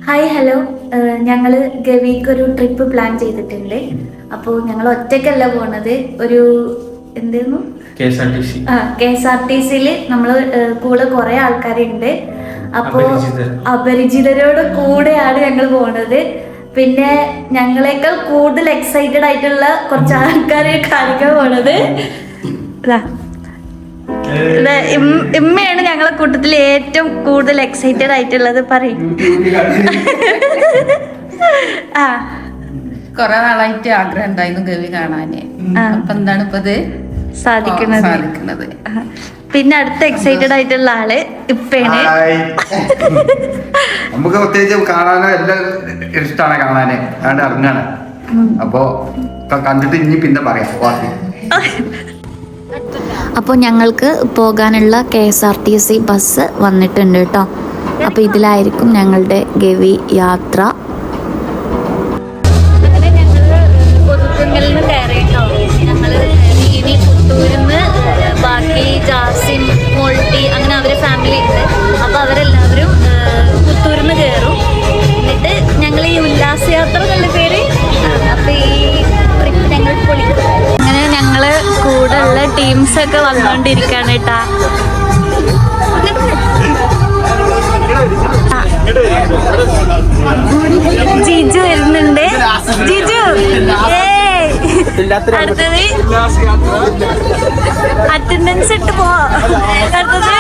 Hi hello, ഞങ്ങൾ ഗവിക്കൊരു trip plan ചെയ്തിട്ടുണ്ട്. അപ്പോൾ ഞങ്ങൾ ഒറ്റയ്ക്കല്ല പോണത്, ഒരു എന്തായിരുന്നു KSRTC നമ്മൾ കൂടെ കുറേ ആൾക്കാരുണ്ട്. അപ്പോൾ അപരിചിതരോട് കൂടെയാണ് ഞങ്ങൾ പോണത്. പിന്നെ ഞങ്ങളെക്കാൾ കൂടുതൽ എക്സൈറ്റഡ് ആയിട്ടുള്ള കുറച്ച് ആൾക്കാരെ കാണിക്കാൻ പോണത് ഇമ്മയാണ് ഞങ്ങളെ കൂട്ടത്തിൽ ഏറ്റവും കൂടുതൽ എക്സൈറ്റഡ് ആയിട്ടുള്ളത്. പറയും കൊറേ നാളായിട്ട് ആഗ്രഹം ഉണ്ടായിരുന്നു ഗവി കാണാന്. അപ്പൊ എന്താണ് ഇപ്പൊ ഇത് സാധിക്കുന്നത്. പിന്നെ അടുത്ത എക്സൈറ്റഡ് ആയിട്ടുള്ള ആള് ഇപ്പയാണ്. നമുക്ക് പ്രത്യേകിച്ച് കാണാനോ എല്ലാം ഇഷ്ടമാണ്, കാണാന് അതുകൊണ്ട് അറിഞ്ഞാണ്. അപ്പോ കണ്ടിട്ട് ഇനി പിന്നെ പറയാം. അപ്പോൾ ഞങ്ങൾക്ക് പോകാനുള്ള KSRTC ബസ് വന്നിട്ടുണ്ട് കേട്ടോ. അപ്പോൾ ഇതിലായിരിക്കും ഞങ്ങളുടെ ഗവി യാത്ര. അങ്ങനെ ഞങ്ങൾ ഒതുക്കങ്ങളിൽ നിന്ന് കയറിയിട്ടോ. ഞങ്ങൾ ഇനി പുത്തൂരിൽ നിന്ന് ബാക്കി ജാസിം, മോൾട്ടി അങ്ങനെ അവരെ ഫാമിലി ഉണ്ട്. അപ്പോൾ അവരെല്ലാവരും പുത്തൂരിൽ നിന്ന് കയറും. എന്നിട്ട് ഞങ്ങൾ ഈ ഉല്ലാസയാത്ര എന്നുള്ള പേര്, അപ്പോൾ ഈ ട്രിപ്പ് ഞങ്ങൾ പൊളിക്കും. അങ്ങനെ ഞങ്ങൾ കൂടെ ഉള്ള ടീംസൊക്കെ വന്നുകൊണ്ടിരിക്കുകയാണ് കേട്ടാ. ജിജു വരുന്നുണ്ട്. ജിജു അടുത്തത് അറ്റൻഡൻസ് ഇട്ട് പോ. അടുത്തത്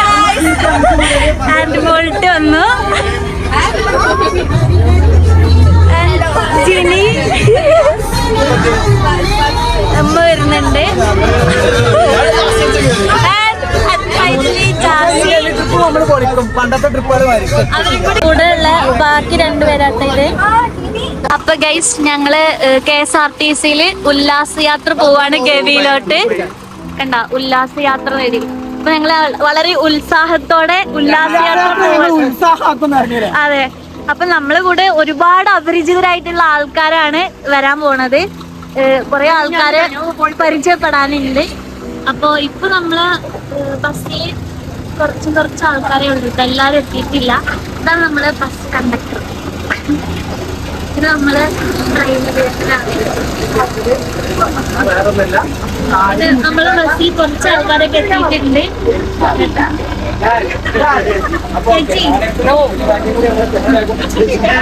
ഹാൻഡ് ബോൾട്ട് വന്നു. ജിനി അമ്മ വരുന്നുണ്ട്. കൂടെ ഉള്ള ബാക്കി രണ്ടുപേരാട്ടത്. അപ്പൊ ഗൈസ്, ഞങ്ങള് KSRTCയില് ഉല്ലാസയാത്ര പോവാണ് ഗവിയിലോട്ട്. കണ്ട, ഉല്ലാസയാത്ര നേടി. അപ്പൊ ഞങ്ങള് വളരെ ഉത്സാഹത്തോടെ ഉല്ലാസയാത്ര പോവാണ്. അതെ, അപ്പൊ നമ്മളെ കൂടെ ഒരുപാട് അപരിചിതരായിട്ടുള്ള ആൾക്കാരാണ് വരാൻ പോണത്. കുറെ ആൾക്കാരെ പരിചയപ്പെടാനുണ്ട്. അപ്പൊ ഇപ്പൊ നമ്മള് ബസ്സിൽ കുറച്ച് ആൾക്കാരെ ഉള്ളൂ, എല്ലാരും എത്തിയിട്ടില്ല. ഇതാണ് നമ്മള് ബസ് കണ്ടക്ടർ. ഇത് നമ്മള് നമ്മള് ബസ്സിൽ കുറച്ച് ആൾക്കാരൊക്കെ എത്തിയിട്ടുണ്ട്.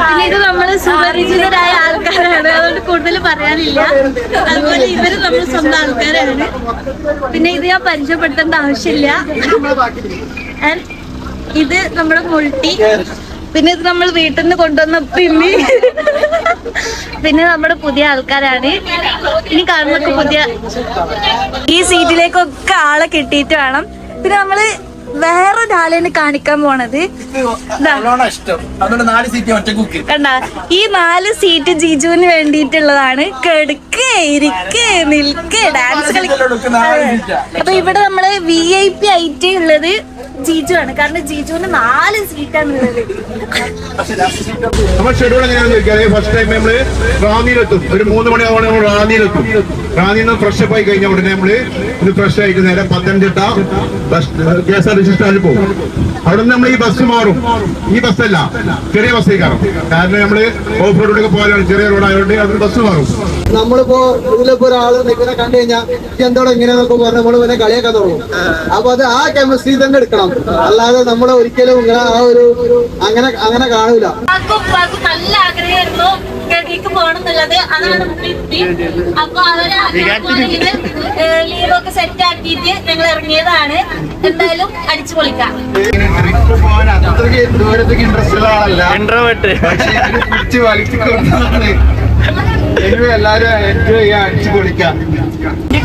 പിന്നെ ഇത് നമ്മള് സുപരിചിതരായ ആൾക്കാരാണ്, അതുകൊണ്ട് കൂടുതൽ പറയാനില്ല. അതുപോലെ ഇവര് നമ്മൾ സ്വന്തം ആൾക്കാരാണ്. പിന്നെ ഇത് ഞാൻ പരിചയപ്പെടുത്തേണ്ട ആവശ്യമില്ല. ഇത് നമ്മുടെ മുൾട്ടി. പിന്നെ ഇത് നമ്മൾ വീട്ടിൽ നിന്ന് കൊണ്ടുവന്ന പിമ്മി. പിന്നെ നമ്മുടെ പുതിയ ആൾക്കാരാണ്. ഇനി കാണുന്നൊക്കെ പുതിയ. ഈ സീറ്റിലേക്കൊക്കെ ആളെ കിട്ടിയിട്ട് വേണം. പിന്നെ നമ്മള് വേറെ ഒരാളെയാണ് കാണിക്കാൻ പോണത്. കണ്ട, ഈ 4 സീറ്റ് ജിജുവിന് വേണ്ടിയിട്ടുള്ളതാണ്. കെടുക്ക്, ഇരിക്ക്, നിൽക്ക്, ഡാൻസ് കളിക്കുക. അപ്പൊ ഇവിടെ നമ്മള് VIP ആയിട്ട് ഉള്ളത് ജിജു ആണ്. കാരണം ജിജുവിന് 4 സീറ്റാണ് ഉള്ളത്. നമ്മൾ ഷെഡ്യൂൾ എങ്ങനെയാണെന്ന് ചോദിക്കാതെ ഫസ്റ്റ് ടൈം നമ്മള് റാന്നിയിലെത്തും. ഒരു 3 മണിയാവുമ്പോൾ നമ്മൾ റാന്നിയിലെത്തും. റാന്നിയിൽ നിന്ന് ഫ്രഷപ്പ് ആയി കഴിഞ്ഞാൽ ഉടനെ നമ്മള് ഇത് ഫ്രഷ് ആയിട്ട് നേരെ പത്തനംതിട്ട KSRTC സ്റ്റാൻഡിൽ പോകും. അവിടെ നിന്ന് നമ്മൾ ഈ ബസ് മാറും. ഈ ബസ്സല്ല, ചെറിയ ബസ്സേ കയറും. കാരണം നമ്മള് ഓഫ് റോഡിലൊക്കെ പോയാലാണ്, ചെറിയ റോഡായതുകൊണ്ട് അതിന് ബസ് മാറും. നമ്മളിപ്പോ ഇതിലിപ്പോ ഒരാള് നിൽക്കുന്ന കണ്ടു കഴിഞ്ഞാൽ എന്തോടെ ഇങ്ങനെയൊക്കെ പറഞ്ഞ് നമ്മള് പിന്നെ കളിയാക്കാൻ തുടങ്ങും. അപ്പൊ അത് ആ കെമിസ്ട്രി തന്നെ എടുക്കണം. അല്ലാതെ നമ്മള് ഒരിക്കലും ഇങ്ങനെ ആ ഒരു അങ്ങനെ കാണൂല. നല്ല ആഗ്രഹമായിരുന്നു ഗവിക്ക് പോകണമെന്നുള്ളത്. അതാണ് അപ്പൊ അവര് ലീവൊക്കെ സെറ്റ് ആക്കിയിട്ട് ഞങ്ങൾ ഇറങ്ങിയതാണ്. എന്തായാലും അടിച്ചു പൊളിക്കാം. ട്രിപ്പ് പോകാൻ അത്രയ്ക്ക് ദൂരത്തേക്ക് ഇൻട്രസ്റ്റ് ഉള്ള ആളല്ല, പിടിച്ച് വലിക്കൊണ്ടാണ്. എല്ലാരും എൻജോയ് ചെയ്യാൻ, അടിച്ചു പൊളിക്കാം.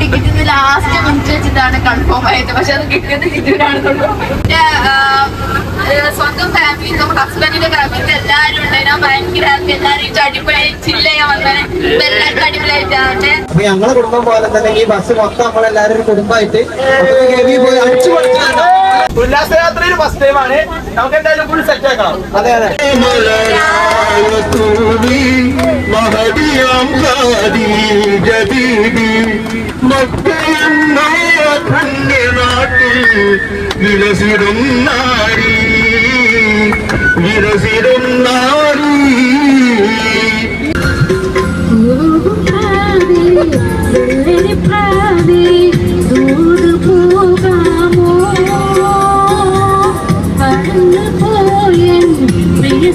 ടിക്കറ്റ് ലാസ്റ്റ് മിനിറ്റ് വെച്ചിട്ടാണ് കൺഫേം ആയത്. പക്ഷെ അത് കിട്ടിയത് ടിക്കറ്റാണെന്നുള്ളൂ. സ്വന്തം ഫാമിലി, നമ്മുടെ ഹസ്ബൻഡിന്റെ ഫാമിലി എല്ലാരും ഉണ്ട്. ഞാൻ ഭയങ്കര ഹാപ്പി. എല്ലാരും അടിപൊളിയായി ചില്ല ചെയ്യാൻ വന്നത് എല്ലാവർക്കും അടിപൊളിയായിട്ടാണ്. അപ്പൊ ഞങ്ങളെ കുടുംബം പോലെ തന്നെ ഈ ബസ് മൊത്തം നമ്മളെല്ലാരും ഒരു കുടുംബമായിട്ട് പോയി അടിച്ചു പൊളിച്ചാണ്. ഉല്ലാസയാത്രയിൽ ഫസ്റ്റ് ടൈമാണ്. നമുക്ക് എന്തായാലും ഫുൾ സെറ്റ് ആക്കണം. അതെ അതെ. വിരസിടും നാരി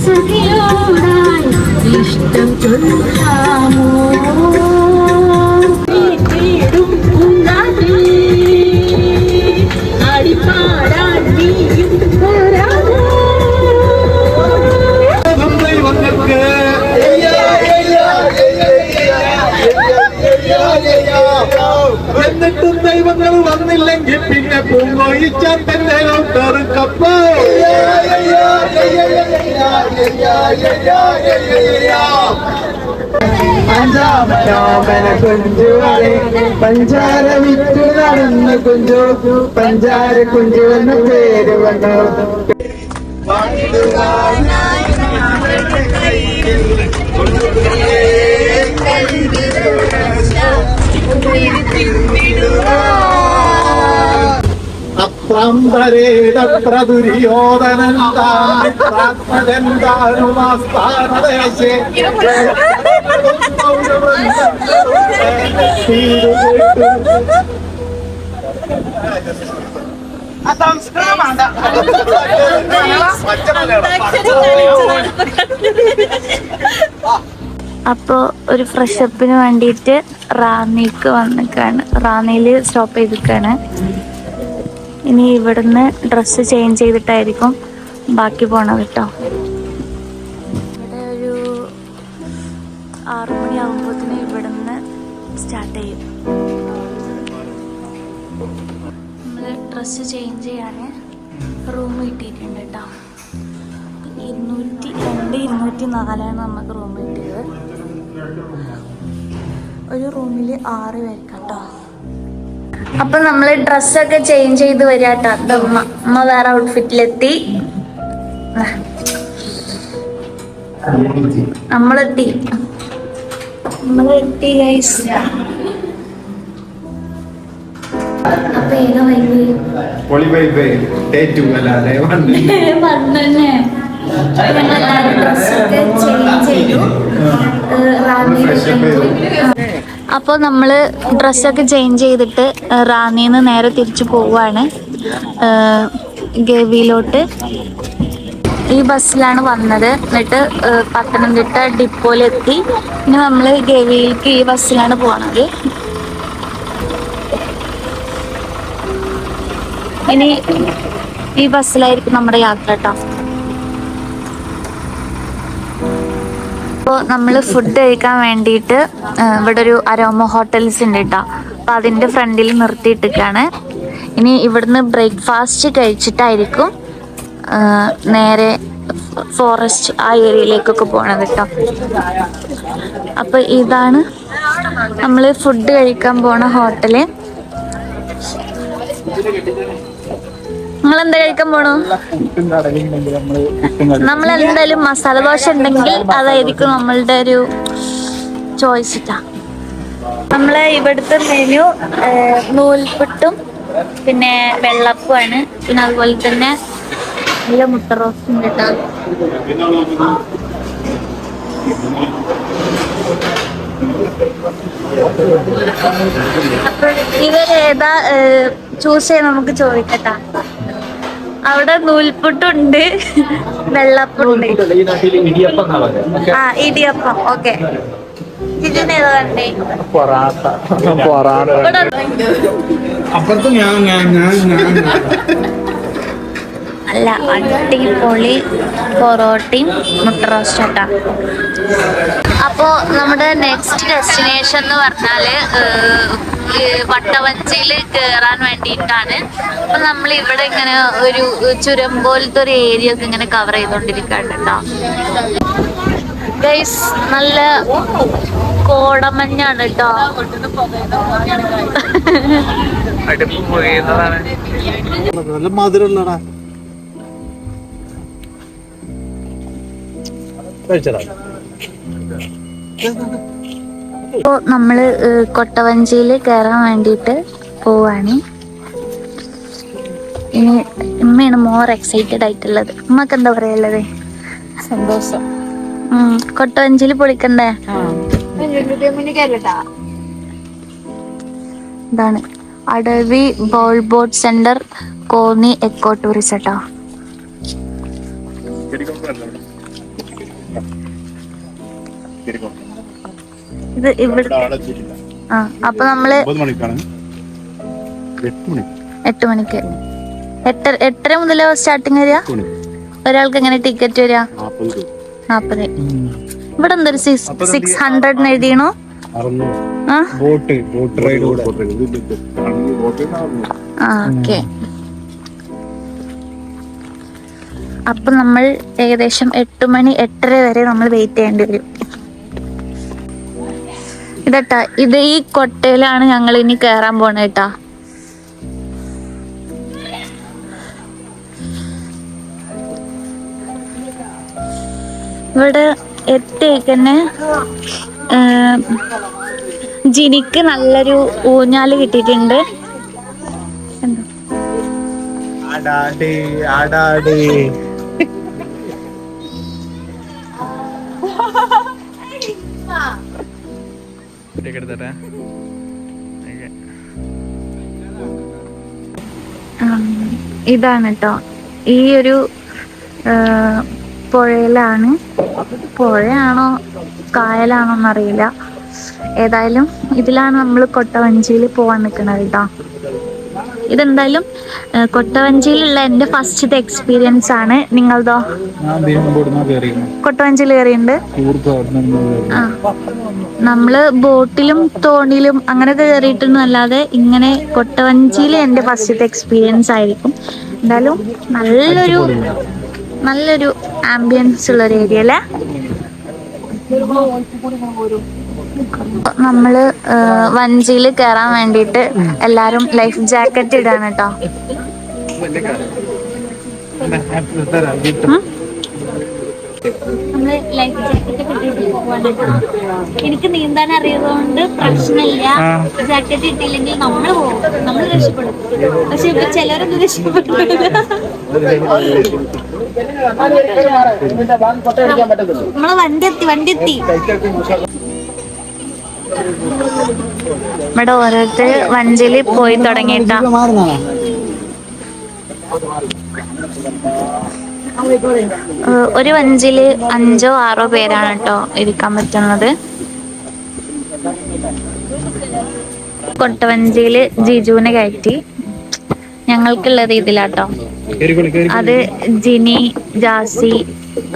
സഖിയോടായി ഇഷ്ടം ചൊല്ലാമോ തേടും പൂങ്കാറ്റിൽ ആടിപ്പാടാൻ നീയും വരാമോ എന്നിട്ടും ദൈവങ്ങൾ വന്നില്ലെങ്കിൽ പിന്നെ പൂങ്കോയിച്ചാത്തന്റെ തെറുക്കപ്പോ പഞ്ചാമരാമന കുഞ്ചുകളെ പഞ്ചാര വിറ്റു നടന്ന് കുഞ്ചു പഞ്ചാര കുഞ്ചു എന്ന പേര് വന്നു അത്ര ദുര്യോധനന്താനുമാസ്ഥാനദേശേ അപ്പോൾ ഒരു ഫ്രഷപ്പിന് വേണ്ടിയിട്ട് റാന്നിക്ക് വന്നിക്കാണ്. റാന്നിയിൽ സ്റ്റോപ്പ് ചെയ്തിക്കാണ്. ഇനി ഇവിടുന്ന് ഡ്രസ്സ് ചേഞ്ച് ചെയ്തിട്ടായിരിക്കും ബാക്കി പോണത് കേട്ടോ. ഇവിടെ ഒരു 6 മണിയാകുമ്പോഴത്തേന് ഇവിടുന്ന് സ്റ്റാർട്ട് ചെയ്യും. നമ്മൾ ഡ്രസ്സ് ചേഞ്ച് ചെയ്യാൻ റൂം കിട്ടിയിട്ടുണ്ട് കേട്ടോ. 204 നമുക്ക് റൂം കിട്ടിയത്. ഒരു റൂമിൽ 6 പേർക്ക് കേട്ടോ. അപ്പൊ നമ്മള് ഡ്രസ്സൊക്കെ ചേഞ്ച് ചെയ്ത് വരാട്ടോ. അമ്മ വേറെ ഔട്ട്ഫിറ്റിലെത്തി. നമ്മളെത്തി ഗൈസ്. അപ്പൊ ഏതോ വന്നെ ഡ്രസ്സൊക്കെ ചേഞ്ച് ചെയ്തു. അപ്പോൾ നമ്മൾ ഡ്രസ്സൊക്കെ ചേഞ്ച് ചെയ്തിട്ട് റാന്നിയിൽ നിന്ന് നേരെ തിരിച്ചു പോവുകയാണ് ഗവിയിലോട്ട്. ഈ ബസ്സിലാണ് വന്നത്. എന്നിട്ട് പത്തനംതിട്ട ഡിപ്പോയിലെത്തി. പിന്നെ നമ്മൾ ഗവിയിലേക്ക് ഈ ബസ്സിലാണ് പോണത്. ഇനി ഈ ബസ്സിലായിരിക്കും നമ്മുടെ യാത്ര കേട്ടോ. അപ്പോൾ നമ്മൾ ഫുഡ് കഴിക്കാൻ വേണ്ടിയിട്ട് ഇവിടെ ഒരു അരോമ ഹോട്ടൽസ് ഉണ്ട് കേട്ടോ. അപ്പോൾ അതിൻ്റെ ഫ്രണ്ടിൽ നിർത്തിയിട്ടിരിക്കുകയാണ്. ഇനി ഇവിടുന്ന് ബ്രേക്ക്ഫാസ്റ്റ് കഴിച്ചിട്ടായിരിക്കും നേരെ ഫോറസ്റ്റ് ആ ഏരിയയിലേക്കൊക്കെ പോകണത് കേട്ടോ. അപ്പോൾ ഇതാണ് നമ്മൾ ഫുഡ് കഴിക്കാൻ പോണ ഹോട്ടല്. നിങ്ങളെന്താ കഴിക്കാൻ പോണു? നമ്മളെന്തായാലും മസാല ദോശ ഉണ്ടെങ്കിൽ അതായിരിക്കും നമ്മളുടെ ഒരു ചോയ്സ് ഇട്ടാ. നമ്മളെ ഇവിടുത്തെ മെനു നൂൽപുട്ടും പിന്നെ വെള്ളപ്പമാണ്. പിന്നെ അതുപോലെ തന്നെ നല്ല മുട്ട റോസ്റ്റും കേട്ടോ. അപ്പൊ ഇവരേതാ ചൂസ് ചെയ്യാൻ നമുക്ക് ചോദിക്കട്ടാ. അവിടെ നൂൽപുട്ടുണ്ട്, വെള്ളപ്പുണ്ട്. ആ ഇടിയപ്പം. ഓക്കെ, ഇതിനേതാ കണ്ടേ? അപ്പുറത്ത് അല്ല, അടിപൊളി പൊറോട്ടയും മുട്ട റോസ്റ്റാട്ടാ. അപ്പോൾ നമ്മുടെ നെക്സ്റ്റ് ഡെസ്റ്റിനേഷൻ എന്ന് പറഞ്ഞാല് വട്ടവഞ്ചിയിൽ കയറാൻ വേണ്ടിയിട്ടാണ്. അപ്പൊ നമ്മൾ ഇവിടെ ഇങ്ങനെ ഒരു ചുരം പോലത്തെ ഒരു ഏരിയ ഒക്കെ ഇങ്ങനെ കവർ ചെയ്തോണ്ടിരിക്കാണ് കേട്ടോ. ഗൈസ്, നല്ല കോടമഞ്ഞാണ് കേട്ടോ. നല്ല മധുരമുള്ളടാ. അപ്പോൾ നമ്മള് കൊട്ടവഞ്ചിയിൽ കയറാൻ വേണ്ടിയിട്ട് പോവാണ്. ഇനി ഉമ്മയാണ് മോർ എക്സൈറ്റഡ് ആയിട്ടുള്ളത്. ഉമ്മക്ക് എന്താ പറയാനുള്ളത്? സന്തോഷം. കൊട്ടവഞ്ചിയിൽ പൊളിക്കണ്ടേ? ഇതാണ് Adavi bowl boat centre, Konni eco tourism കേട്ടോ. ഇത് ഇവിടെ ആ അപ്പൊ നമ്മള് 9 മണിക്കാണ് 8 മണിക്ക് 8:30 മുതൽ സ്റ്റാർട്ടിങ് വരിക. ഒരാൾക്ക് എങ്ങനെ ടിക്കറ്റ് വരിക? 40. ഇവിടെ എന്തൊരു 600 എഴുതിയണോ? ആ ബോട്ട് റൈഡ് ഓക്കെ. അപ്പൊ നമ്മൾ ഏകദേശം 8 മണി 8:30 വരെ നമ്മൾ വെയിറ്റ് ചെയ്യേണ്ടി വരും. ഇതട്ടാ, ഇത് ഈ കൊട്ടയിലാണ് ഞങ്ങൾ ഇനി കേറാൻ പോണേട്ടാ. ഇവിടെ എത്തിയേക്കന്നെ ജിനിക്ക് നല്ലൊരു ഊഞ്ഞാല് കിട്ടിയിട്ടുണ്ട്. എന്താ ഇതാണ് കേട്ടോ, ഈ ഒരു പുഴയിലാണ്. പുഴയാണോ കായലാണോ എന്നറിയില്ല. ഏതായാലും ഇതിലാണ് നമ്മൾ കൊട്ടവഞ്ചിയിൽ പോവാൻ നിൽക്കുന്നത് കേട്ടോ. ഇതെന്തായാലും കൊട്ടവഞ്ചിയിലുള്ള എൻ്റെ ഫസ്റ്റത്തെ എക്സ്പീരിയൻസ് ആണ്. നിങ്ങളതോ? കൊട്ടവഞ്ചിയിൽ കയറിയുണ്ട്. ആ, നമ്മള് ബോട്ടിലും തോണിയിലും അങ്ങനെയൊക്കെ കയറിയിട്ടൊന്നും ഇങ്ങനെ കൊട്ടവഞ്ചിയിൽ എൻ്റെ ഫസ്റ്റത്തെ എക്സ്പീരിയൻസ് ആയിരിക്കും. എന്തായാലും നല്ലൊരു ആംബിയൻസ് ഉള്ളൊരു ഏരിയ അല്ലേ. നമ്മള് വഞ്ചിയിൽ കയറാൻ വേണ്ടിയിട്ട് എല്ലാരും ലൈഫ് ജാക്കറ്റ് ഇടാണ് കേട്ടോ. നമ്മള് ലൈഫ് ജാക്കറ്റ് എനിക്ക് നീന്താൻ അറിയുന്നതുകൊണ്ട് പ്രശ്നമില്ല. ജാക്കറ്റ് ഇട്ടില്ലെങ്കിൽ നമ്മൾ പോകും, നമ്മൾ രക്ഷപ്പെടും. പക്ഷെ ഇപ്പൊ ചിലരൊന്നും രക്ഷപ്പെട്ടില്ല. നമ്മളെ വണ്ടി എത്തി. ഇവിടെ ഓരോരുത്തർ വഞ്ചിയിൽ പോയി തുടങ്ങിയിട്ടാ. ഒരു വഞ്ചിയില് 5 or 6 പേരാണ് കേട്ടോ ഇരിക്കാൻ പറ്റുന്നത്. കൊട്ടവഞ്ചിയില് ജിജുവിനെ കയറ്റി. ഞങ്ങൾക്കുള്ളത് ഇതിലാട്ടോ. അത് ജിനി, ജാസി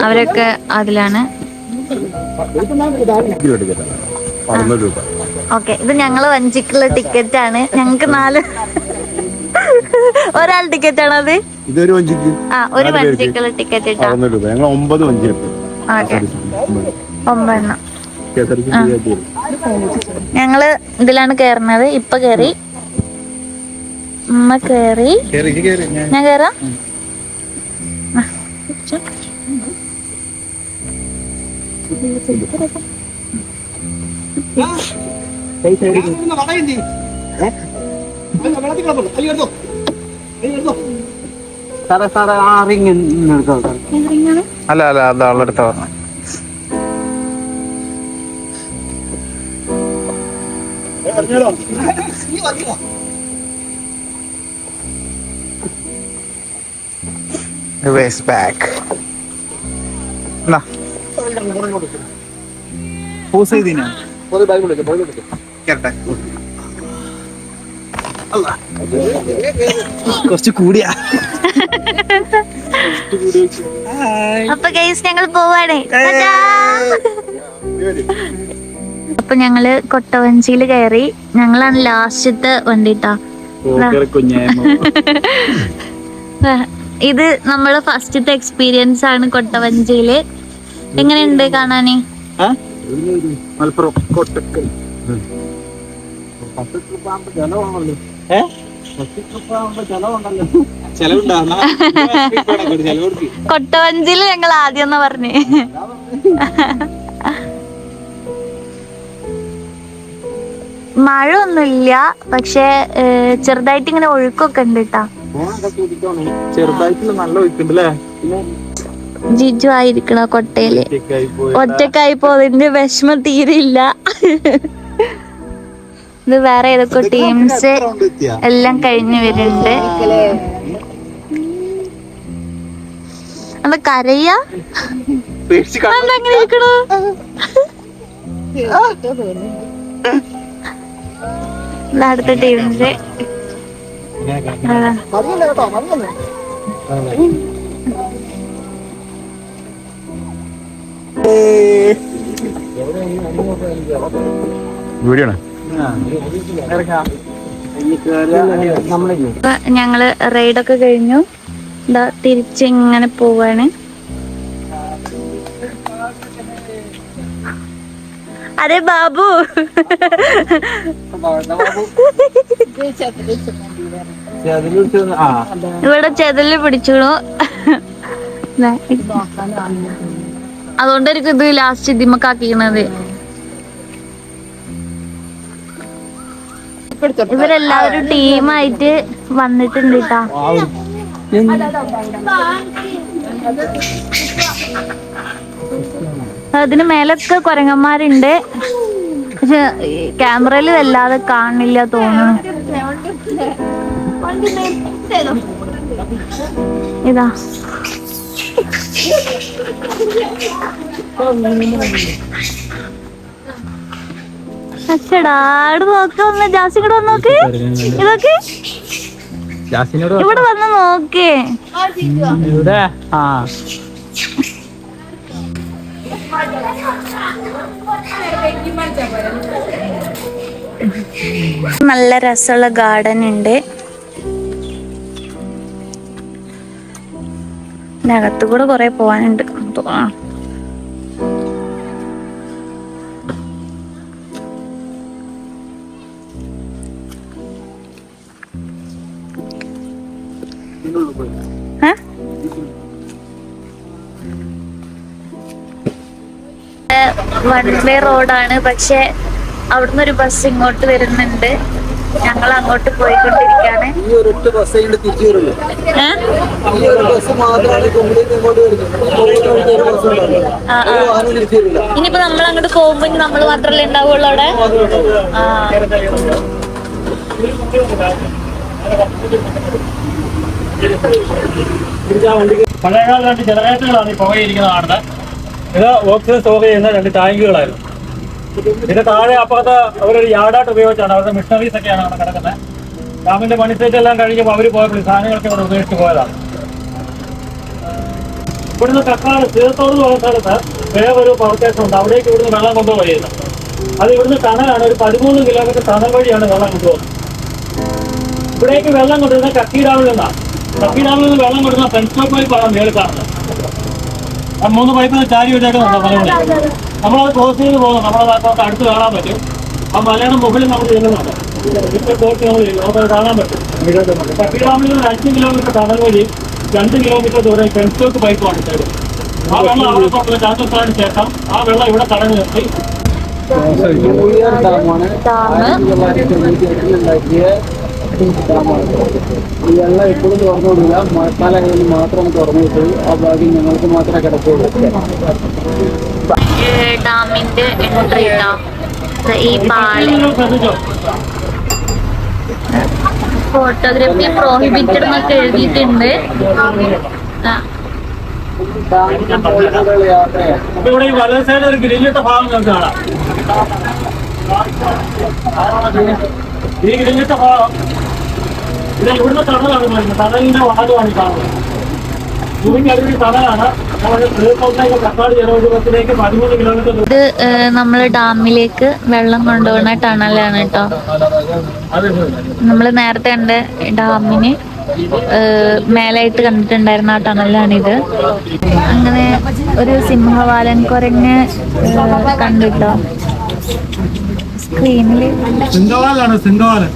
അവരൊക്കെ അതിലാണ്. ഓക്കെ, ഇത് ഞങ്ങള് വഞ്ചിക്കുള്ള ടിക്കറ്റ് ആണ്. ഞങ്ങക്ക് 4 ഒരാൾ ടിക്കറ്റ് ആണോ അത്? ഇതൊരു വഞ്ചിക്ക് ഒരു വഞ്ചിക്കുള്ള ടിക്കറ്റ് ഇട്ടാ. 9 വഞ്ചിയുണ്ട്. ഓക്കെ, 9. ഞങ്ങള് ഇതിലാണ് കേറുന്നത്. ഇപ്പൊ കേറി, ഉമ്മ കേറി, ഞാൻ കേറാം. അല്ല അത് ആളെടുത്ത പറഞ്ഞു. ബാക്ക് കുറച്ച് കൂടിയാ. അപ്പൊ ഗൈസ് ഞങ്ങൾ പോവാണ്. അപ്പൊ ഞങ്ങള് കൊട്ടവഞ്ചിയില് കയറി. ഞങ്ങളാണ് ലാസ്റ്റത്തെ വണ്ടിട്ടാ. ഇത് നമ്മളെ ഫസ്റ്റത്തെ എക്സ്പീരിയൻസ് ആണ് കൊട്ടവഞ്ചിയില്. എങ്ങനെയുണ്ട് കാണാന്? മലപ്പുറം കോട്ടക്കൽ കൊട്ടവഞ്ചിയില് ഞങ്ങൾ ആദ്യം പറഞ്ഞേ. മഴ ഒന്നുമില്ല, പക്ഷെ ചെറുതായിട്ട് ഇങ്ങനെ ഒഴുക്കൊക്കെ ഉണ്ട് കേട്ടാ. ചെറുതായിട്ടുള്ള നല്ല ഒഴുക്കുണ്ടല്ലേ. ജിജു ആയിരിക്കണ കൊട്ടയില് ഒറ്റക്കായി പോയതിന്റെ വിഷമം തീരില്ല. ഇത് വേറെ ഏതൊക്കെ ടീംസ് എല്ലാം കഴിഞ്ഞു വരുന്നുണ്ട്. അത് കരയാ പേടിച്ച് അങ്ങനെ ഇരിക്കണോ? അടുത്ത ടീമിന്റെ വീഡിയോ ഞങ്ങള് റൈഡൊക്കെ കഴിഞ്ഞു. ഇതാ തിരിച്ചിങ്ങനെ പോവാണ്. അതെ ബാബു, ഇവിടെ ചെതല് പിടിച്ചോളൂ. അതുകൊണ്ടായിരിക്കും ഇത് ലാസ്റ്റ് ഇതിമക്കാക്കിക്കണത്. ഇവരെല്ലാവരും ടീമായിട്ട് വന്നിട്ടുണ്ട് കേട്ടാ. അതിന് മേലൊക്കെ കുരങ്ങന്മാരുണ്ട്. പക്ഷെ ക്യാമറയിൽ വല്ലാതെ കാണില്ല തോന്നുന്നു. ഇതാ അച്ചടാട് നോക്കൊന്ന്. ജാസി കൂടെ വന്ന് നോക്ക്. ഇതൊക്കെ ഇവിടെ വന്ന് നോക്കേ. നല്ല രസമുള്ള ഗാർഡൻ ഉണ്ട്. അകത്തു കൂടെ കൊറേ പോവാനുണ്ട് തോന്നാം. വൺ വേ റോഡാണ്. പക്ഷെ അവിടുന്ന് ഒരു ബസ് ഇങ്ങോട്ട് വരുന്നുണ്ട്. ഞങ്ങൾ അങ്ങോട്ട് പോയിക്കൊണ്ടിരിക്കാണ്. ഇനിയിപ്പോ നമ്മൾ അങ്ങോട്ട് പോകുമ്പോ നമ്മൾ മാത്രല്ലേ ഉണ്ടാവുള്ളൂ അവിടെ. പഴയകാല 2 ജനറേറ്ററുകളാണ് ഈ പുകയിരിക്കുന്ന കാണുന്നത്. ഇത് ഓക്സിജൻ സ്റ്റോർ ചെയ്യുന്ന 2 ടാങ്കുകളായിരുന്നു. ഇതിന്റെ താഴെ അപ്പുറത്ത് അവരൊരു യാർഡായിട്ട് ഉപയോഗിച്ചാണ്. അവരുടെ മിഷണറീസ് ഒക്കെയാണ് അവിടെ കിടക്കുന്നത്. ഡാമിന്റെ പണി സൈറ്റ് എല്ലാം കഴിഞ്ഞപ്പോൾ അവർ പോയപ്പോൾ സാധനങ്ങളൊക്കെ ഇവിടെ ഉപയോഗിച്ച് പോയതാണ്. ഇവിടുന്ന് കക്കാട് തീർത്തോട് പോകുന്ന സ്ഥലത്ത് വേറൊരു പവർ സ്റ്റേഷൻ ഉണ്ട്. അവിടേക്ക് ഇവിടുന്ന് വെള്ളം കൊണ്ടുപോയത്. അത് ഇവിടുന്ന് ടണലാണ്. ഒരു 13 കിലോമീറ്റർ ടണൽ വഴിയാണ് വെള്ളം കൊണ്ടുപോകുന്നത്. ഇവിടേക്ക് വെള്ളം കൊണ്ടുവരുന്നത് കക്കി ഡാമിൽ നിന്നാണ്. കക്കി ഡാമിൽ നിന്ന് വെള്ളം കൊണ്ടുവരുന്ന പെൻസ്റ്റോ പൈപ്പാണ് മേളിൽ കാണുന്നത്. ആ 3 പൈപ്പിൽ ചാരി വെച്ചേക്കുന്നുണ്ടോ മലമുകളിൽ. നമ്മളത് ക്രോസ് ചെയ്ത് പോകുന്നു. നമ്മളത് അടുത്ത് കാണാൻ പറ്റും. ആ മലയുടെ മുകളിൽ നമ്മൾ ചെല്ലുന്നുണ്ട്. ഇപ്പോൾ ക്രോസ് നമുക്ക് കാണാൻ പറ്റും. കക്കി ഡാമിൽ നിന്ന് 5 കിലോമീറ്റർ ടണൽ വഴി 2 കിലോമീറ്റർ ദൂരം പെൻസ്റ്റോക്ക് പൈപ്പാണ് ഇട്ടത്. ആ വെള്ളം അവിടെ കൊണ്ടുപോയി ചാത്തസ്ഥാനത്തിന് ശേഷം ആ വെള്ളം ഇവിടെ തടഞ്ഞു നിർത്തി. ഈ വെള്ളം എപ്പോഴും തുറന്നുകൊണ്ടില്ല. മഴക്കാലങ്ങളിൽ മാത്രം തുറന്നിട്ട് ആ ഭാഗ്യം ഞങ്ങൾക്ക് മാത്രമേ കിടക്കുള്ളൂ. ഡാമിന്റെ എൻട്രി ഈ പാലം. ഫോട്ടോഗ്രാഫി പ്രോഹിബിറ്റഡ് എന്നൊക്കെ എഴുതിയിട്ടുണ്ട്. അപ്പൊ ഇവിടെ ഈ വലത് സൈഡ് ഒരു ഗ്രില്ലിട്ട ഭാഗം നമുക്ക് കാണാം. ഈ ഗ്രില്ലിട്ട ഭാഗം ഇത് ഇവിടുന്ന് ടണലാണ് പറയുന്നത്. ടണലിന്റെ വാദമാണ് കാണുന്നത്. ഭൂമിക്കടിയിൽ ടണലാണ്. കക്കാട് ജലവിഭാഗത്തിലേക്ക് 13 കിലോമീറ്റർ. ഇത് നമ്മള് ഡാമിലേക്ക് വെള്ളം കൊണ്ടുപോകുന്ന ടണലാണ് കേട്ടോ. നമ്മള് നേരത്തെ കണ്ട ഡാമിന് മേലായിട്ട് കണ്ടിട്ടുണ്ടായിരുന്ന ആ ടണലാണിത്. അങ്ങനെ ഒരു സിംഹവാലൻ കുരങ്ങ് കണ്ടിട്ടോ സ്ക്രീനില്. സിംഗവാലാണ്. സിംഗവാലൻ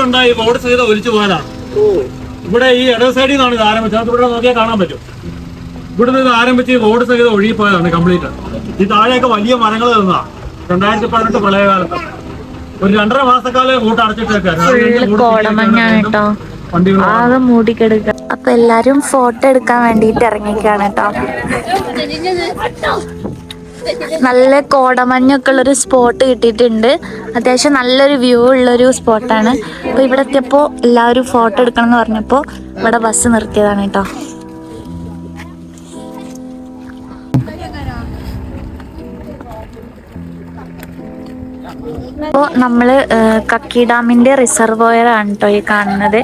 ഉണ്ടായി റോഡ് സൈഡ് ഒലിച്ചു പോയതാണ്. ഇവിടെ ഈ ഇടത് സൈഡിൽ നിന്നാണ് ഇത് ആരംഭിച്ചത്. അത് ഇവിടെ നോക്കിയാൽ കാണാൻ പറ്റും. ഇവിടുന്ന് ഇത് ആരംഭിച്ച് റോഡ് സൈഡ് ഒഴുകിപ്പോയതാണ് കംപ്ലീറ്റ്. ഈ താഴെയൊക്കെ വലിയ മരങ്ങൾ നിന്നതാണ്. 2018 പ്രളയകാലത്ത് ഒരു 2.5 മാസക്കാലം റൂട്ട് കോടമഞ്ഞാണ് കേട്ടോ. ആകെ മൂടിക്കെടുക്ക. അപ്പൊ എല്ലാരും ഫോട്ടോ എടുക്കാൻ വേണ്ടിട്ട് ഇറങ്ങിക്കാണ് കേട്ടോ. നല്ല കോടമഞ്ഞൊക്കെ ഉള്ളൊരു സ്പോട്ട് കിട്ടിയിട്ടുണ്ട്. അത്യാവശ്യം നല്ലൊരു വ്യൂ ഉള്ളൊരു സ്പോട്ടാണ്. അപ്പൊ ഇവിടെ എത്തിയപ്പോ എല്ലാവരും ഫോട്ടോ എടുക്കണം എന്ന് പറഞ്ഞപ്പോ ഇവിടെ ബസ് നിർത്തിയതാണ് കേട്ടോ. അപ്പോൾ നമ്മൾ കക്കി ഡാമിൻ്റെ റിസർവോയർ ആണ് കേട്ടോ ഈ കാണുന്നത്.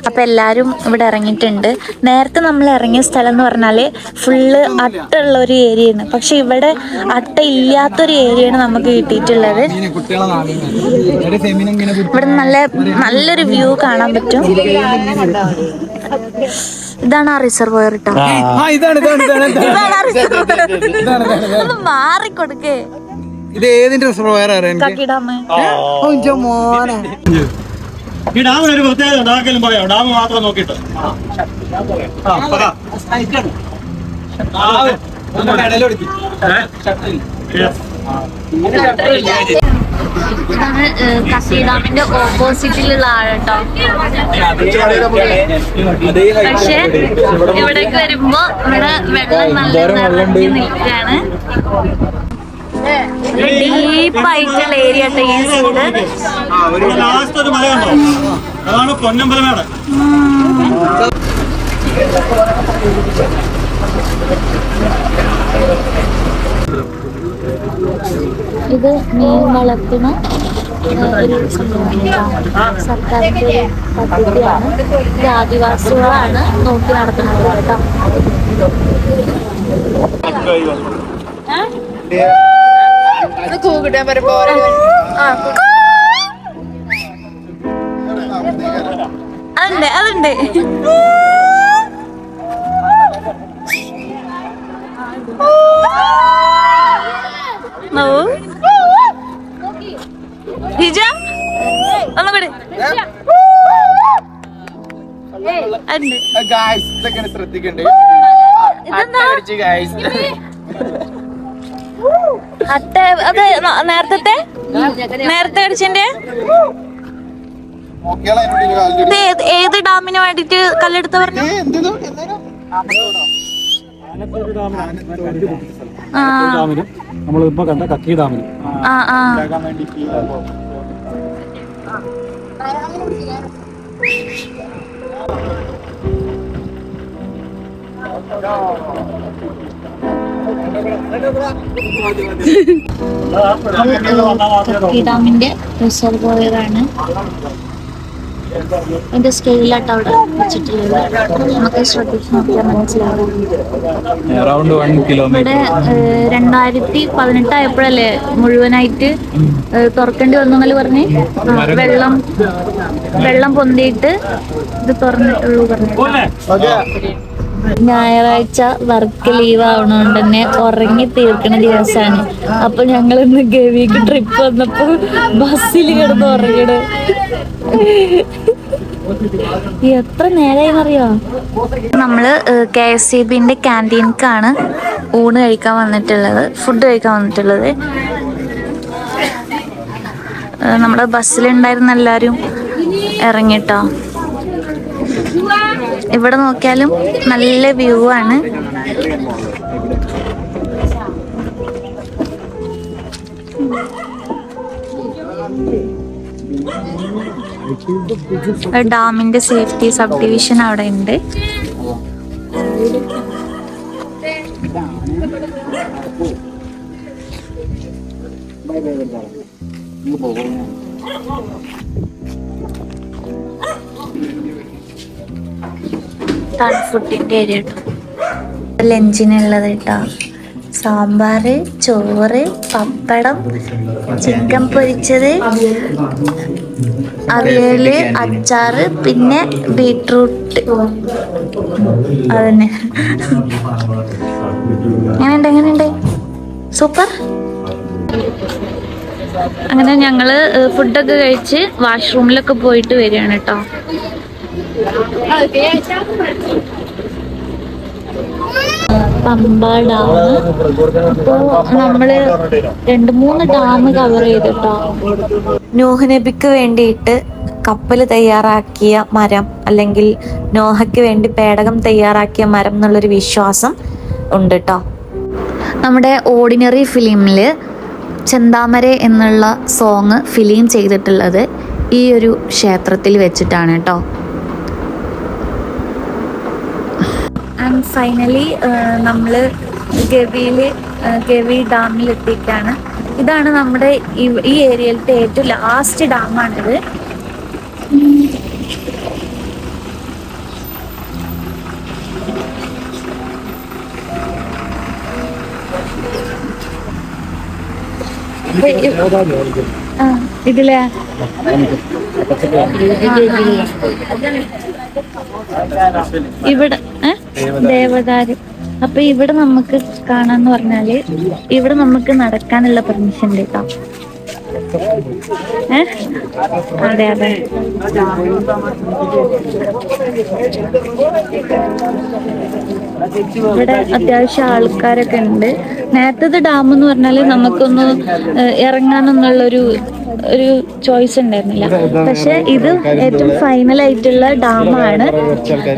അപ്പോൾ എല്ലാവരും ഇവിടെ ഇറങ്ങിയിട്ടുണ്ട്. നേരത്തെ നമ്മൾ ഇറങ്ങിയ സ്ഥലം എന്ന് പറഞ്ഞാൽ ഫുള്ള് അട്ടുള്ള ഒരു ഏരിയയാണ്. പക്ഷെ ഇവിടെ അട്ട ഇല്ലാത്തൊരു ഏരിയയാണ് നമുക്ക് കിട്ടിയിട്ടുള്ളത്. ഇവിടെ നല്ലൊരു വ്യൂ കാണാൻ പറ്റും. ഇതാണ് ആ റിസർവോയർ കേട്ടോ. ഒന്ന് മാറിക്കൊടുക്കേ. ഇത് ഏതിന്റെ റിസർവോയർ കക്കി ഡാം. മോനെ ഈ ഡാമിന് ഒരു പ്രത്യേകത ഉണ്ടാക്കലും പറയാം. ഡാം മാത്രം നോക്കിയിട്ട് ഇതാണ് കക്കി ഡാമിന്റെ ഓപ്പോസിറ്റിലുള്ള ആഴട്ടോ. പക്ഷെ ഇവിടേക്ക് വരുമ്പോ ഇവിടെ വെള്ളം നല്ല നിറഞ്ഞു നിൽക്കുകയാണ്. ഡീപ്പായിട്ടുള്ള ഏരിയ കേട്ടോ ഈ സൈഡ്. ലാസ്റ്റ് ഒരു മലയുണ്ടോ, അതാണ് പൊന്നമ്പലമേട്. ഇത് മീൻ വളർത്തുന്ന ഒരു സർക്കാരിന്റെ ഒരു പദ്ധതിയാണ്. ഇത് ആദിവാസികളാണ് നോക്കി നടത്തുന്നത് കേട്ടോ. അതുണ്ട് ഹിജ ഒന്നുകൂടി ശ്രദ്ധിക്കണ്ടേ. അട്ട അത് നേരത്തെ അടിച്ചതിന്റെ ഏത് ഡാമിന് വേണ്ടിട്ട് കല്ലെടുത്ത പറഞ്ഞു? നമ്മളിപ്പോ കണ്ട കക്കി ഡാമിന് കക്കി ഡാമിന്റെ റിസർവോയറാണ്. അതിന്റെ സ്കെയിലായിട്ട് അവിടെ വെച്ചിട്ടുള്ളത് നമുക്ക് ശ്രദ്ധിച്ച് നോക്കിയാൽ മനസ്സിലാവും. ഇവിടെ 2018 ആയപ്പോഴല്ലേ മുഴുവനായിട്ട് തുറക്കേണ്ടി വന്നു പറഞ്ഞ് വെള്ളം പൊന്തിയിട്ട് ഇത് തുറന്നിട്ടുള്ളൂ പറഞ്ഞു. ഞായറാഴ്ച വർക്ക് ലീവ് ആവണോണ്ട് തന്നെ ഉറങ്ങി തീർക്കണ ദിവസമാണ്. അപ്പൊ ഞങ്ങൾ ഇന്ന് ഗവിക്ക് ട്രിപ്പ് വന്നപ്പോ ബസ്സിൽ കിടന്ന് ഉറങ്ങണ. എത്ര നേരമായിന്നറിയോ? നമ്മള് KSCBന്റെ ക്യാൻറ്റീൻക്കാണ് ഊണ് കഴിക്കാൻ വന്നിട്ടുള്ളത്, ഫുഡ് കഴിക്കാൻ വന്നിട്ടുള്ളത്. നമ്മുടെ ബസ്സിലുണ്ടായിരുന്ന എല്ലാവരും ഇറങ്ങിട്ടോ. ഇവിടെ നോക്കിയാലും നല്ല വ്യൂ ആണ്. ഡാമിന്റെ സേഫ്റ്റി സബ് ഡിവിഷൻ അവിടെ ഉണ്ട്. ഫുഡിന്റെ ഏരിയ കേട്ടോ. ലഞ്ചിനുള്ളത് കേട്ടോ. സാമ്പാർ, ചോറ്, പപ്പടം, ചിക്കൻ പൊരിച്ചത്, അവിയല്, അച്ചാറ്, പിന്നെ ബീട്രൂട്ട്. അതന്നെ. എങ്ങനെയുണ്ട്? സൂപ്പർ. അങ്ങനെ ഞങ്ങള് ഫുഡൊക്കെ കഴിച്ച് വാഷ്റൂമിലൊക്കെ പോയിട്ട് വരികയാണ് കേട്ടോ. പമ്പ ഡാം. അപ്പോൾ നമ്മള് 2-3 ഡാം കവർ ചെയ്തിട്ടോ. നൂഹ് നബിക്ക് വേണ്ടിയിട്ട് കപ്പൽ തയ്യാറാക്കിയ മരം, അല്ലെങ്കിൽ നോഹയ്ക്ക് വേണ്ടി പേടകം തയ്യാറാക്കിയ മരം എന്നുള്ളൊരു വിശ്വാസം ഉണ്ട് കേട്ടോ. നമ്മുടെ ഓർഡിനറി ഫിലിമിൽ ചെന്താമര എന്നുള്ള സോങ് ഫിലിം ചെയ്തിട്ടുള്ളത് ഈ ഒരു ക്ഷേത്രത്തിൽ വെച്ചിട്ടാണ് കേട്ടോ. ആൻഡ് ഫൈനലി നമ്മൾ ഗവി ഡാമിലെത്തിയിട്ടാണ്. ഇതാണ് നമ്മുടെ ഈ ഏരിയയിലത്തെ ഏറ്റവും ലാസ്റ്റ് ഡാമാണിത്. ഇതിലെ ഇവിടെ ദേവദാരു. അപ്പൊ ഇവിടെ നമുക്ക് കാണാന്ന് പറഞ്ഞാല് ഇവിടെ നമുക്ക് നടക്കാനുള്ള പെർമിഷൻ ഉണ്ട് കേട്ടോ. അതെ അതെ. ഇവിടെ അത്യാവശ്യം ആൾക്കാരൊക്കെ ഉണ്ട്. നേരത്തെ ഡാം എന്ന് പറഞ്ഞാല് നമുക്കൊന്ന് ഇറങ്ങാനൊന്നുള്ളൊരു ചോയ്സ് ഉണ്ടായിരുന്നില്ല. പക്ഷെ ഇത് ഏറ്റവും ഫൈനലായിട്ടുള്ള ഡാമാണ്.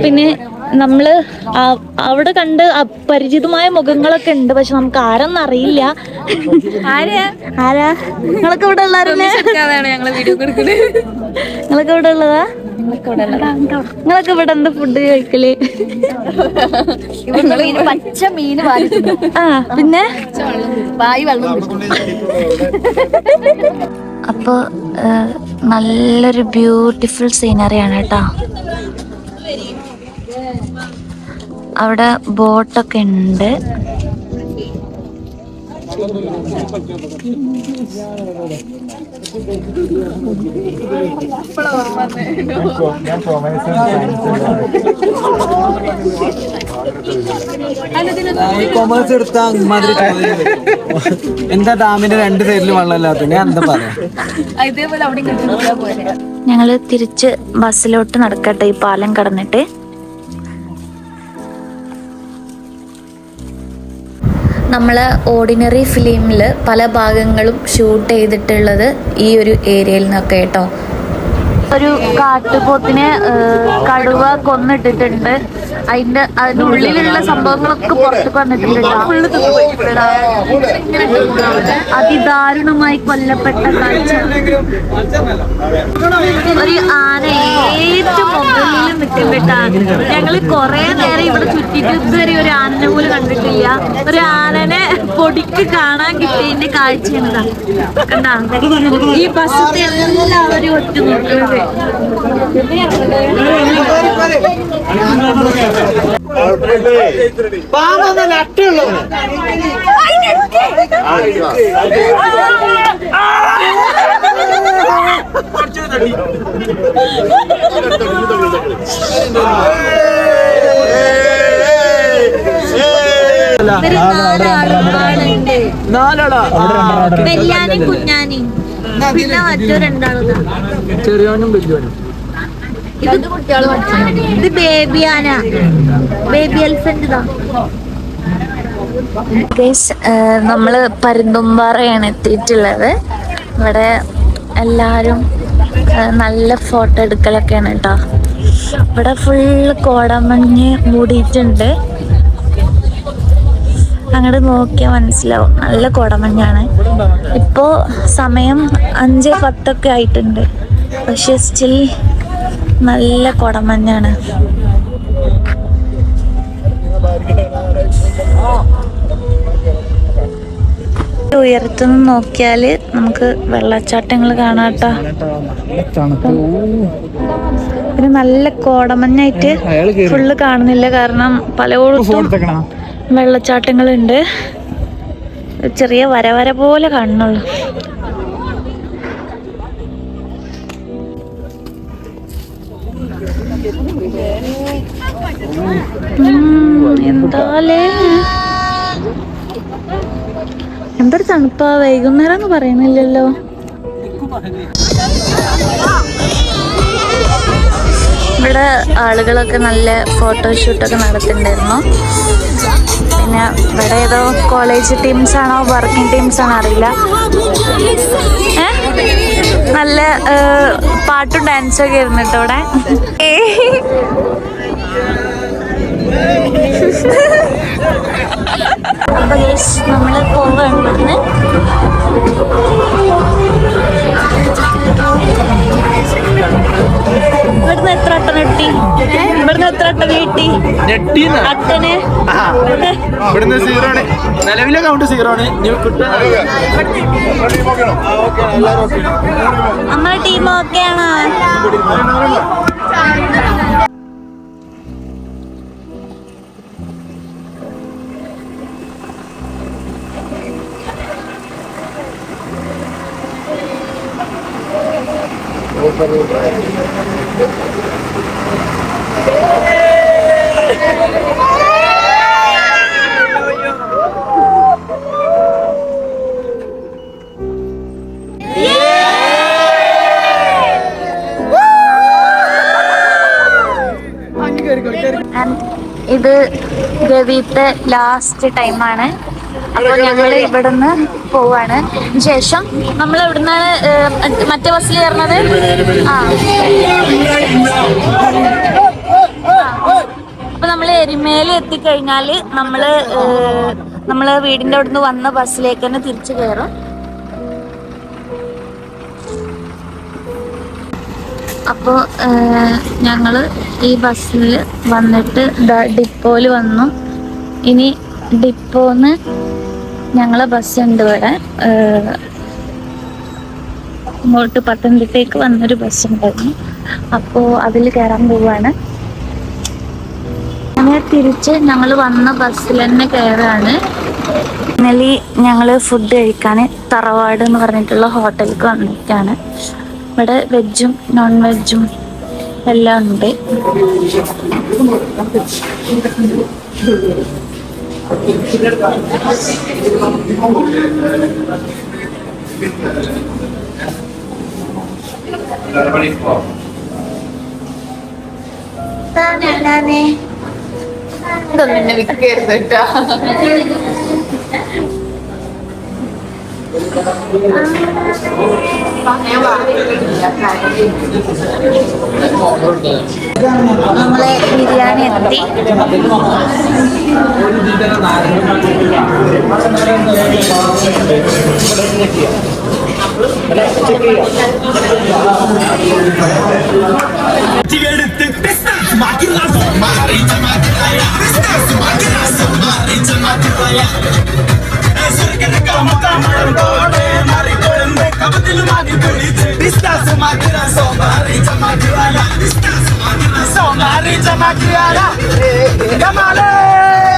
പിന്നെ നമ്മള് അവിടെ കണ്ട് പരിചിതമായ മുഖങ്ങളൊക്കെ ഉണ്ട്. പക്ഷെ നമുക്ക് ആരെന്ന് അറിയില്ല. ആരാ നിങ്ങളൊക്കെ ഇവിടെ ഉള്ളവരല്ലേ? നിങ്ങളൊക്കെ ഇവിടെ ഉള്ളതാ? നിങ്ങളൊക്കെ ഇവിടെ എന്താ ഫുഡ് കഴിക്കല്? പച്ച മീന്. പിന്നെ അപ്പൊ നല്ലൊരു ബ്യൂട്ടിഫുൾ സീനറിയാണ് കേട്ടോ. അവിടെ ബോട്ടൊക്കെ ഉണ്ട്. കൊമേഴ്സ് എടുത്ത എന്താ ഡാമിന്റെ 2 സൈഡിലും വെള്ളമില്ലാത്ത എന്താ പറയാ. ഞങ്ങള് തിരിച്ച് ബസ്സിലോട്ട് നടക്കട്ടെ. ഈ പാലം കടന്നിട്ട് നമ്മൾ ഓർഡിനറി ഫിലിമിൽ പല ഭാഗങ്ങളും ഷൂട്ട് ചെയ്തിട്ടുള്ളത് ഈ ഒരു ഏരിയയിൽ നിന്നൊക്കെ കേട്ടോ. ഒരു കാട്ടുപോത്തിനെ കടുവ കൊന്നിട്ടിട്ടുണ്ട്. അതിനുള്ളിലുള്ള സംഭവങ്ങളൊക്കെ പുറത്തേക്ക് വന്നിട്ടുണ്ട്. അതിദാരുണമായി കൊല്ലപ്പെട്ട കാഴ്ച. ഒരു ആന ഏറ്റവും മുകളിൽ നിൽക്കുന്നുണ്ടാണ്. ഞങ്ങള് കൊറേ നേരം ഇവിടെ ചുറ്റിട്ട് ഇതുവരെ ഒരു ആനനെ പോലും കണ്ടിട്ടില്ല. ഒരു ആനനെ പൊടിക്ക് കാണാൻ കിട്ടിയതിന്റെ കാഴ്ചയാണ്. കണ്ടാ ഈ ബസ്സിൽ എല്ലാവരും ഒറ്റ നോക്കുന്നത്. വെല്ലാനും കുഞ്ഞാനും പിന്നെ മറ്റോ രണ്ടാളും. ചെറിയോനും വലിയോനും. ഇത് ബേബിയാന, ബേബി എലിഫന്റ്. നമ്മള് പരുന്തുംപാറയാണ് എത്തിയിട്ടുള്ളത്. ഇവിടെ എല്ലാരും നല്ല ഫോട്ടോ എടുക്കലൊക്കെയാണ് കേട്ടോ. ഇവിടെ ഫുള്ള് കോടമഞ്ഞ് മൂടിയിട്ടുണ്ട്. അങ്ങോട്ട് നോക്കിയാൽ മനസ്സിലാവും നല്ല കോടമഞ്ഞാണ്. ഇപ്പോ സമയം 5:10 ആയിട്ടുണ്ട്. പക്ഷെ സ്റ്റിൽ നല്ല കോടമഞ്ഞാണ്. ഉയരത്തുനിന്ന് നോക്കിയാല് നമുക്ക് വെള്ളച്ചാട്ടങ്ങൾ കാണാട്ടോ. പിന്നെ നല്ല കോടമഞ്ഞായിട്ട് ഫുള്ള് കാണുന്നില്ല. കാരണം പലയിടത്തും വെള്ളച്ചാട്ടങ്ങളുണ്ട്. ചെറിയ വര പോലെ കാണുന്നുള്ളു. എന്താലേ എന്തൊരു തണുപ്പാ. വൈകുന്നേരം എന്ന് പറയുന്നില്ലല്ലോ. ഇവിടെ ആളുകളൊക്കെ നല്ല ഫോട്ടോഷൂട്ടൊക്കെ നടത്തിണ്ടായിരുന്നു. പിന്നെ ഇവിടെ ഏതോ കോളേജ് ടീംസ് ആണോ വർക്കിംഗ് ടീംസ് ആണോ അറിയില്ല. നല്ല പാട്ടും ഡാൻസൊക്കെ ആയിരുന്നു കേട്ടോ ഇവിടെ. അപ്പൊ നമ്മള് പോവാണ്. ഇവിടെ ഇവിടുന്ന് എത്ര അട്ടനെ കിട്ടി? ഇവിടുന്ന് എത്ര അട്ടനെ കിട്ടി? അട്ടന് ഇവിടുന്ന് 0 ആണ്. നിലവിലെ കൗണ്ട് 0 ആണ്. നമ്മളെ ടീം ഓക്കെയാണോ? ഇത് ഗവിത്തെ ലാസ്റ്റ് ടൈമാണ്. അപ്പോൾ ഞങ്ങൾ ഇവിടുന്ന് പോവാണ്. ശേഷം നമ്മൾ ഇവിടുന്ന് മറ്റേ ബസ്സിൽ കയറുന്നത്. അപ്പൊ നമ്മൾ എരിമേലി എത്തിക്കഴിഞ്ഞാൽ നമ്മള് വീടിന്റെ അവിടുന്ന് വന്ന ബസ്സിലേക്ക് തന്നെ തിരിച്ചു കയറും. അപ്പോൾ ഞങ്ങൾ ഈ ബസ്സിൽ വന്നിട്ട് ഡിപ്പോയിൽ വന്നു. ഇനി ഡിപ്പോന്ന് ഞങ്ങളെ ബസ്സുണ്ട് ഇവിടെ. ഇങ്ങോട്ട് പത്തനംതിട്ടയ്ക്ക് വന്നൊരു ബസ്സുണ്ടായിരുന്നു. അപ്പോൾ അതിൽ കയറാൻ പോവാണ്. അങ്ങനെ തിരിച്ച് ഞങ്ങൾ വന്ന ബസ്സിൽ തന്നെ കയറാണ്. ഇന്നലെ ഞങ്ങൾ ഫുഡ് കഴിക്കാൻ തറവാട് എന്ന് പറഞ്ഞിട്ടുള്ള ഹോട്ടലിലേക്ക് വന്നിട്ടാണ്. ഇവിടെ വെജും നോൺ വെജും എല്ലാം ഉണ്ട്. ഇതൊന്നും വിൽക്കരുത് കേട്ടോ. നമ്മളെ ബിരിയാണി എത്തി. Somari chamakiara, gamale.